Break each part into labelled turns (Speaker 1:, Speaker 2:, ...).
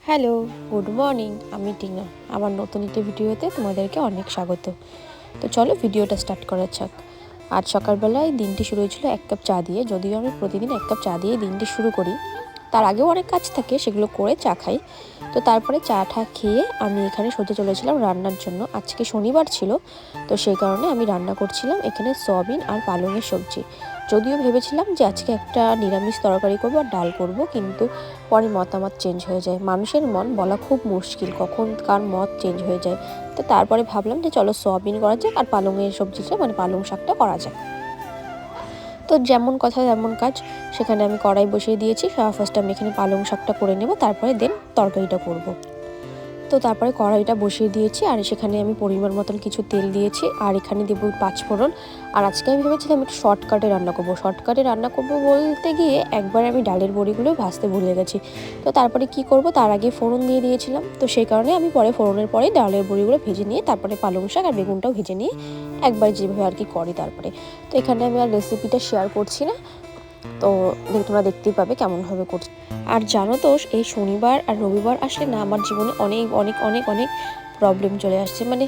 Speaker 1: Hello, good morning. আমি টিনা। আমার নতুন একটি ভিডিওতে তোমাদেরকে অনেক স্বাগত। তো চলো ভিডিওটা স্টার্ট করা যাক। আজ সকালবেলায় দিনটি শুরু হয়েছিল 1 কাপ চা দিয়ে। যদিও আমি প্রতিদিন 1 কাপ চা দিয়ে দিনটি শুরু করি, তার আগেও অনেক কাজ থাকে, সেগুলো করে চা খাই। তো তারপরে চাটা খেয়ে আমি এখানে সোজা চলেছিলাম রান্নার জন্য। আজকে শনিবার ছিল, তো সেই কারণে আমি রান্না করছিলাম এখানে সয়াবিন আর পালংয়ের সবজি। যদিও ভেবেছিলাম যে আজকে একটা নিরামিষ তরকারি করবো আর ডাল করব, কিন্তু পরে মতামত চেঞ্জ হয়ে যায়। মানুষের মন বলা খুব মুশকিল, কখন কার মত চেঞ্জ হয়ে যায়। তো তারপরে ভাবলাম যে চলো সয়াবিন করা যাক আর পালংয়ের সবজিটা মানে পালং শাকটা করা যাক। তো যেমন কথা তেমন কাজ, সেখানে আমি কড়াই বসিয়ে দিয়েছি। ফার্স্ট আমি এখানে পালং শাকটা করে নেব, তারপরে দেন তরকারিটা করব। তো তারপরে কড়াইটা বসিয়ে দিয়েছি আর সেখানে আমি পরিমাণ মতন কিছু তেল দিয়েছি আর এখানে দেবো 5 ফোড়ন। আর আজকে আমি ভেবেছিলাম একটু শর্টকাটে রান্না করব বলতে গিয়ে একবার আমি ডালের বড়িগুলো ভাজতে ভুলে গেছি। তো তারপরে কি করব, তার আগে ফোড়ন দিয়ে দিয়েছিলাম। তো সেই কারণে আমি পরে ফোড়নের পরে ডালের বড়িগুলো ভেজে নিয়ে তারপরে পালং শাক আর বেগুনটাও ভেজে নিয়ে একবার যেভাবে আর কি করি তারপরে। তো এখানে আমি আর রেসিপিটা শেয়ার করছি না, তো তোমরা দেখতেই পাবে কেমনভাবে করছি। আর জানো তো, এই শনিবার আর রবিবার আসলে না আমার জীবনে অনেক অনেক অনেক অনেক প্রবলেম চলে আসছে। মানে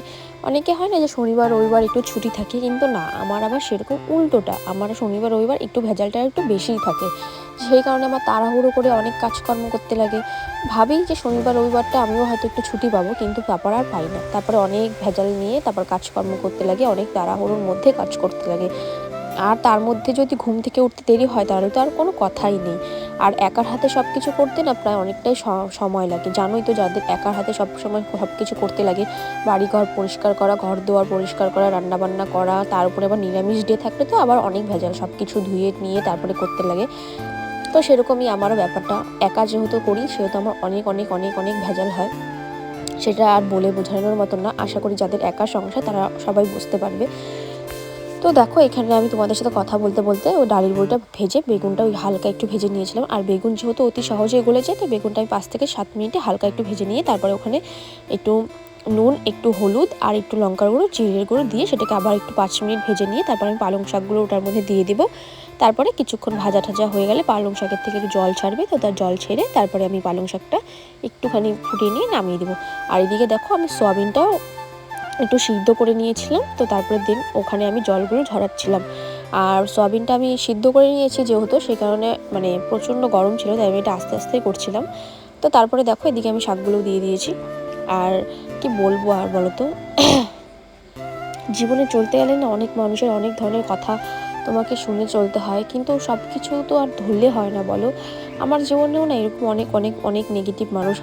Speaker 1: অনেকে হয় না যে শনিবার রবিবার একটু ছুটি থাকে, কিন্তু না, আমার আবার সেরকম উল্টোটা। আমার শনিবার রবিবার একটু ভেজালটা একটু বেশিই থাকে। সেই কারণে আমার তাড়াহুড়ো করে অনেক কাজকর্ম করতে লাগে। ভাবি যে শনিবার রবিবারটা আমিও হয়তো একটু ছুটি পাবো, কিন্তু তারপর আর পাই না। তারপরে অনেক ভেজাল নিয়ে তারপর কাজকর্ম করতে লাগে, অনেক তাড়াহুড়োর মধ্যে কাজ করতে লাগে। আর তার মধ্যে যদি ঘুম থেকে উঠতে দেরি হয় তাহলে তো আর কোনো কথাই নেই। আর একার হাতে সব কিছু করতে না প্রায় অনেকটাই সময় লাগে। জানোই তো, যাদের একার হাতে সব সময় সব কিছু করতে লাগে, বাড়িঘর পরিষ্কার করা, ঘর দুয়ার পরিষ্কার করা, রান্নাবান্না করা, তার উপরে আবার নিরামিষ ডে থাকলে তো আবার অনেক ভেজাল, সব কিছু ধুয়ে নিয়ে তারপরে করতে লাগে। তো সেরকমই আমারও ব্যাপারটা, একা যেহেতু করি সেহেতু আমার অনেক অনেক অনেক অনেক ভেজাল হয়। সেটা আর বলে বোঝানোর মতন না। আশা করি যাদের একা সংসার তারা সবাই বুঝতে পারবে। তো দেখো, এখানে আমি তোমাদের সাথে কথা বলতে বলতে ওই ডালের বড়িটা ভেজে বেগুনটা ওই হালকা একটু ভেজে নিয়েছিলাম। আর বেগুন যেহেতু অতি সহজে গলে যায়, তো বেগুনটা আমি 5 থেকে 7 মিনিটে হালকা একটু ভেজে নিয়ে তারপরে ওখানে একটু নুন, একটু হলুদ আর একটু লঙ্কার গুঁড়ো, জিরের গুঁড়ো দিয়ে সেটাকে আবার একটু 5 মিনিট ভেজে নিয়ে তারপরে আমি পালং শাকগুলো ওটার মধ্যে দিয়ে দেবো। তারপরে কিছুক্ষণ ভাজা ঠাজা হয়ে গেলে পালং শাকের থেকে একটু জল ছাড়বে, তো তার জল ছেড়ে তারপরে আমি পালং শাকটা একটুখানি ফুটিয়ে নিয়ে নামিয়ে দেবো। আর এদিকে দেখো, আমি সয়াবিনটাও একটু সিদ্ধ করে নিয়েছিলাম। তো তারপরে দিন ওখানে আমি জলগুলো ঝরাচ্ছিলাম। আর সয়াবিনটা আমি সিদ্ধ করে নিয়েছি যেহেতু, সেই কারণে মানে প্রচণ্ড গরম ছিল, তাই আমি এটা আস্তে আস্তেই করছিলাম। তো তারপরে দেখো, এদিকে আমি শাকগুলো দিয়ে দিয়েছি। আর কি বলবো আর বলো তো, জীবনে চলতে গেলে না অনেক মানুষের অনেক ধরনের কথা তোমাকে শুনে চলতে হয়, কিন্তু সব কিছু তো আর ধরলে হয় না বলো। আমার জীবনেও না এরকম অনেক অনেক অনেক নেগেটিভ মানুষ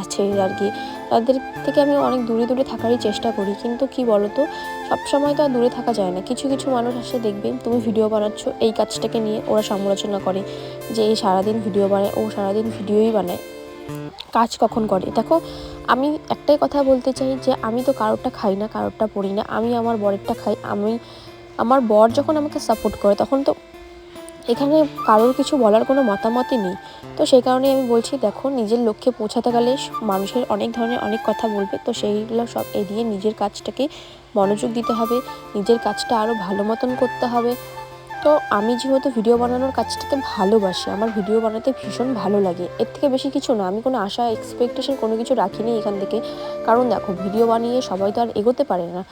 Speaker 1: আছে আর কি। তাদের থেকে আমি অনেক দূরে দূরে থাকারই চেষ্টা করি, কিন্তু কি বলো তো, সবসময় তো আর দূরে থাকা যায় না। কিছু কিছু মানুষ আসে, দেখবে তুমি ভিডিও বানাচ্ছ এই কাজটাকে নিয়ে, ওরা সমালোচনা করে যে এই সারাদিন ভিডিও বানায়, ও সারাদিন ভিডিওই বানায়, কাজ কখন করে। দেখো, আমি একটাই কথা বলতে চাই যে আমি তো কারোরটা খাই না, কারোরটা পড়ি না, আমি আমার বরেরটা খাই। আমার বর যখন আমাকে সাপোর্ট করে তখন তো এখানে কারোর কিছু বলার কোনো মতামতই নেই। তো সেই কারণেই আমি বলছি, দেখো, নিজের লক্ষ্যে পৌঁছাতে গেলে মানুষের অনেক ধরনের অনেক কথা বলবে, তো সেইগুলো সব এড়িয়ে নিজের কাজটাকে মনোযোগ দিতে হবে, নিজের কাজটা আরও ভালো মতন করতে হবে। তো আমি যেহেতু ভিডিও বানানোর কাজটাকে ভালোবাসি, আমার ভিডিও বানাতে ভীষণ ভালো লাগে, এর থেকে বেশি কিছু না। আমি কোনো আশা এক্সপেকটেশন কোনো কিছু রাখিনি এখান থেকে, কারণ দেখো, ভিডিও বানিয়ে সবাই তো আর এগোতে পারে না।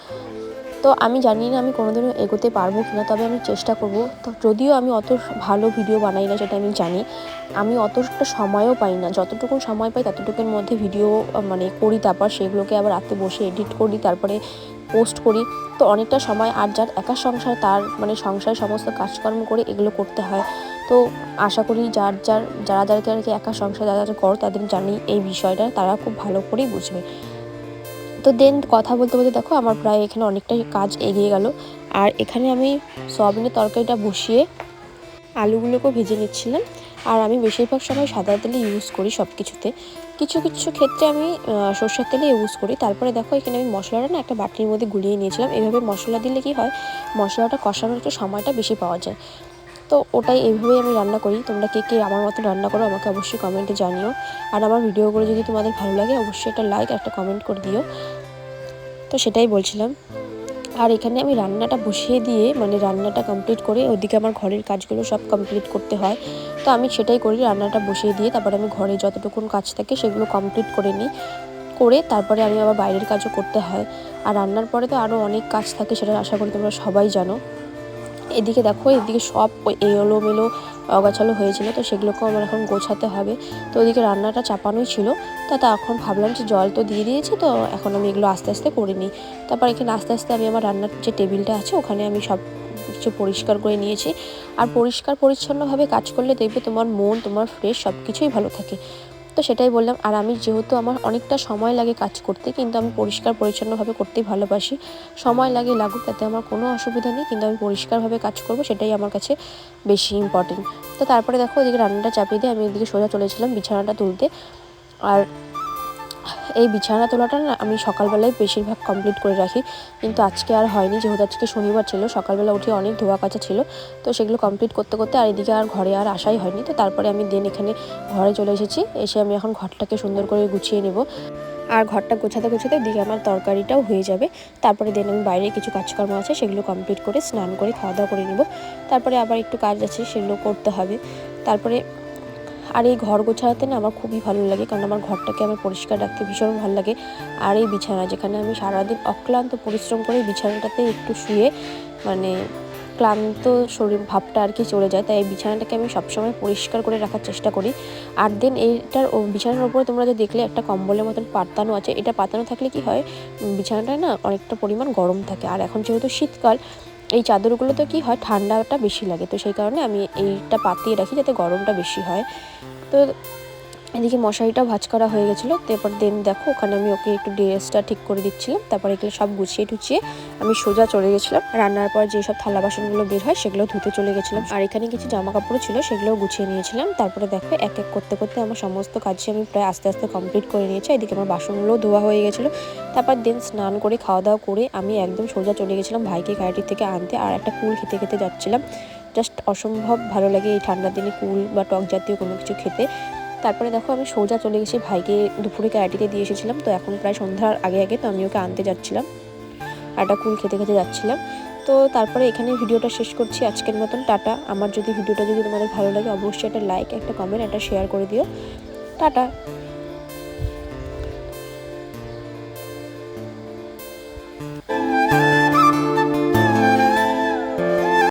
Speaker 1: তো আমি জানি না আমি কোনোদিনও এগোতে পারবো কিনা, তবে আমি চেষ্টা করব। তো যদিও আমি অত ভালো ভিডিও বানাই না, সেটা আমি জানি, আমি অতটা সময়ও পাই না। যতটুকু সময় পাই ততটুকুর মধ্যে ভিডিও মানে করি, তারপর সেগুলোকে আবার রাতে বসে এডিট করি, তারপরে পোস্ট করি। তো অনেকটা সময়, আর যার একা সংসার তার মানে সংসার সমস্ত কাজকর্ম করে এগুলো করতে হয়। তো আশা করি যারা যারা আর কি একা সংসার যারা করো তাদের জানি এই বিষয়টা, তারা খুব ভালো করেই বুঝবে। তো দেন কথা বলতে বলতে দেখো, আমার প্রায় এখানে অনেকটাই কাজ এগিয়ে গেল। আর এখানে আমি সয়াবিনের তরকারিটা বসিয়ে আলুগুলোকেও ভেজে নিচ্ছিলাম। আর আমি বেশিরভাগ সময় সাদা তেলই ইউজ করি সব কিছুতে, কিছু কিছু ক্ষেত্রে আমি সরষের তেলে ইউজ করি। তারপরে দেখো, এখানে আমি মশলাটা না একটা বাটির মধ্যে গুলিয়ে নিয়েছিলাম। এভাবে মশলা দিলে কি হয়, মশলাটা কষানোর একটু সময়টা বেশি পাওয়া যায়। তো ওটাই, এইভাবেই আমি রান্না করি। তোমরা কে কে আমার মতো রান্না করো আমাকে অবশ্যই কমেন্টে জানিও। আর আমার ভিডিওগুলো যদি তোমাদের ভালো লাগে অবশ্যই একটা লাইক একটা কমেন্ট করে দিও। তো সেটাই বলছিলাম। আর এখানে আমি রান্নাটা বসিয়ে দিয়ে মানে রান্নাটা কমপ্লিট করে ওদিকে আমার ঘরের কাজগুলো সব কমপ্লিট করতে হয়। তো আমি সেটাই করি, রান্নাটা বসিয়ে দিয়ে তারপরে আমি ঘরে যতটুকুন কাজ থাকে সেগুলো কমপ্লিট করে নিই, করে তারপরে আমি আবার বাইরের কাজও করতে হয়। আর রান্নার পরে তো আরও অনেক কাজ থাকে, সেটা আশা করি তোমরা সবাই জানো। এদিকে দেখো, এদিকে সব এলোমেলো অগাছালো হয়েছিল, তো সেগুলোকেও আমার এখন গোছাতে হবে। তো ওদিকে রান্নাটা চাপানোই ছিল, তো এখন ভাবলাম যে জল তো দিয়ে দিয়েছি, তো এখন আমি এগুলো আস্তে আস্তে করে নিই। তারপর এখানে আস্তে আস্তে আমি আমার রান্নার যে টেবিলটা আছে ওখানে আমি সব কিছু পরিষ্কার করে নিয়েছি। আর পরিষ্কার পরিচ্ছন্নভাবে কাজ করলে দেখবে তোমার মন, তোমার ফ্রেশ সব কিছুই ভালো থাকে। তো সেটাই বললাম। আর আমি যেহেতু আমার অনেকটা সময় লাগে কাজ করতে, কিন্তু আমি পরিষ্কার পরিচ্ছন্নভাবে করতেই ভালোবাসি। সময় লাগুক, তাতে আমার কোনো অসুবিধা নেই, কিন্তু আমি পরিষ্কারভাবে কাজ করব সেটাই আমার কাছে বেশি ইম্পর্টেন্ট। তো তারপরে দেখো, এদিকে রান্নাটা চাপিয়ে দিয়ে আমি এদিকে সোজা চলেছিলাম বিছানাটা তুলতে। আর এই বিছানা তোলাটা না আমি সকালবেলায় বেশিরভাগ কমপ্লিট করে রাখি, কিন্তু আজকে আর হয়নি, যেহেতু আজকে শনিবার ছিল। সকালবেলা উঠে অনেক ধোয়া কাচা ছিল, তো সেগুলো কমপ্লিট করতে করতে আর এদিকে আর ঘরে আর আসাই হয়নি। তো তারপরে আমি এখানে ঘরে চলে এসেছি। এসে আমি এখন ঘরটাকে সুন্দর করে গুছিয়ে নেব। আর ঘরটা গোছাতে গোছাতে দিকে আমার তরকারিটাও হয়ে যাবে। তারপরে আমি বাইরে কিছু কাজকর্ম আছে সেগুলো কমপ্লিট করে স্নান করে খাওয়া দাওয়া করে নেব। তারপরে আবার একটু কাজ আছে, সেগুলো করতে হবে। তারপরে আর এই ঘর গোছাতে না আমার খুবই ভালো লাগে, কারণ আমার ঘরটাকে আমার পরিষ্কার রাখতে ভীষণ ভালো লাগে। আর এই বিছানা, যেখানে আমি সারাদিন অক্লান্ত পরিশ্রম করে বিছানাটাতে একটু শুয়ে মানে ক্লান্ত শরীর ভাবটা আর কি চলে যায়, তাই এই বিছানাটাকে আমি সবসময় পরিষ্কার করে রাখার চেষ্টা করি। আর এইটার বিছানার উপরে তোমরা যে দেখলে একটা কম্বলের মতন পাতানো আছে, এটা পাতানো থাকলে কি হয়, বিছানাটা না অনেকটা পরিমাণ গরম থাকে। আর এখন যেহেতু শীতকাল, এই চাদরগুলোতে কি হয়, ঠান্ডাটা বেশি লাগে, তো সেই কারণে আমি এইটা পাতিয়ে রাখি যাতে গরমটা বেশি হয়। তো এদিকে মশারিটাও ভাঁজ করা হয়ে গেছিলো। তারপর দেখো, ওখানে আমি ওকে একটু ড্রেসটা ঠিক করে দিচ্ছিলাম। তারপর এগুলো সব গুছিয়ে টুছিয়ে আমি সোজা চলে গেছিলাম রান্নার পর যেসব থালা বাসনগুলো বের হয় সেগুলো ধুতে চলে গেছিলাম। আর এখানে কিছু জামা কাপড় ছিল, সেগুলোও গুছিয়ে নিয়েছিলাম। তারপরে দেখো, এক এক করতে করতে আমার সমস্ত কাজই আমি প্রায় আস্তে আস্তে কমপ্লিট করে নিয়েছি। এদিকে আমার বাসনগুলোও ধোয়া হয়ে গেছিলো। তারপর স্নান করে খাওয়া দাওয়া করে আমি একদম সোজা চলে গেছিলাম ভাইকে গাড়িটির থেকে আনতে। আর একটা কুল খেতে খেতে যাচ্ছিলাম। জাস্ট অসম্ভব ভালো লাগে এই ঠান্ডার দিনে কুল বা টক জাতীয় কোনো কিছু খেতে। তারপরে দেখো, আমি সোজা চলে গেছি ভাইকে দুপুরে ক্যারাটিতে দিয়ে এসেছিলাম। তো এখন প্রায় সন্ধ্যার আগে আগে তো আমি ওকে আনতে যাচ্ছিলাম, আর একটা কুল খেতে খেতে যাচ্ছিলাম। তো তারপরে এখানে ভিডিওটা শেষ করছি আজকের মতন। টাটা। আমার ভিডিওটা যদি তোমাদের ভালো লাগে, অবশ্যই একটা লাইক, একটা কমেন্ট, একটা শেয়ার করে দিও। টাটা।